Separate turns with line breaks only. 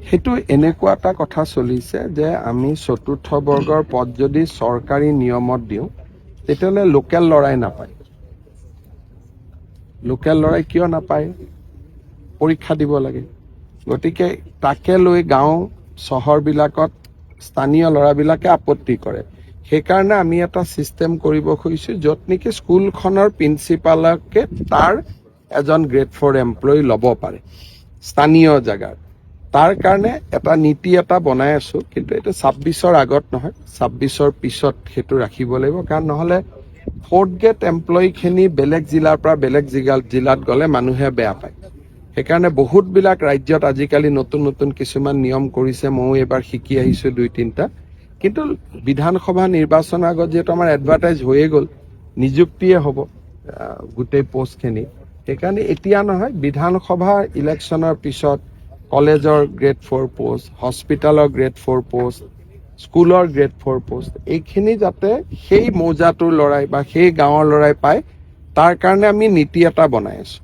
সেইটো এনেকুৱা এটা কথা চলিছে যে আমি চতুৰ্থ বৰ্গৰ পদ যদি চৰকাৰী নিয়মত দিওঁ তেতিয়াহ'লে লোকেল ল'ৰাই নাপায়। লোকেল ল'ৰাই কিয় নাপায়? পৰীক্ষা দিব লাগে। গতিকে তাকে লৈ গাঁও চহৰবিলাকত স্থানীয় ল'ৰাবিলাকে আপত্তি কৰে। সেইকাৰণে আমি এটা ছিষ্টেম কৰিব খুজিছোঁ য'ত নেকি স্কুলখনৰ প্ৰিন্সিপালকে তাৰ এজন গ্ৰেড 4 এমপ্লয়ী ল'ব পাৰে স্থানীয় জেগাৰ। তাৰ কাৰণে এটা নীতি এটা বনাই আছো, কিন্তু এইটো 26ৰ আগত নহয়, 26ৰ পিছত সেইটো ৰাখিব লাগিব। কাৰণ নহ'লে 4th গ্ৰেড এমপ্লয়ীখিনি বেলেগ জিলাৰ পৰা বেলেগ জিলাত গ'লে মানুহে বেয়া পায়। সেইকাৰণে বহুতবিলাক ৰাজ্যত আজিকালি নতুন নতুন কিছুমান নিয়ম কৰিছে। ময়ো এইবাৰ শিকি আহিছোঁ 2-3টা। কিন্তু বিধানসভা নিৰ্বাচনৰ আগত যিহেতু আমাৰ এডভাৰটাইজ হৈয়ে গ'ল, নিযুক্তিয়ে হ'ব গোটেই পোষ্টখিনি। সেইকাৰণে এতিয়া নহয়, বিধানসভা ইলেকশ্যনৰ পিছত কলেজৰ গ্ৰেড 4 পোষ্ট, হস্পিটেলৰ গ্ৰেড 4 পোষ্ট, স্কুলৰ গ্ৰেড 4 পোষ্ট, এইখিনি যাতে সেই মৌজাটোৰ ল'ৰাই বা সেই গাঁৱৰ ল'ৰাই পায়, তাৰ কাৰণে আমি নীতি এটা বনাই আছোঁ।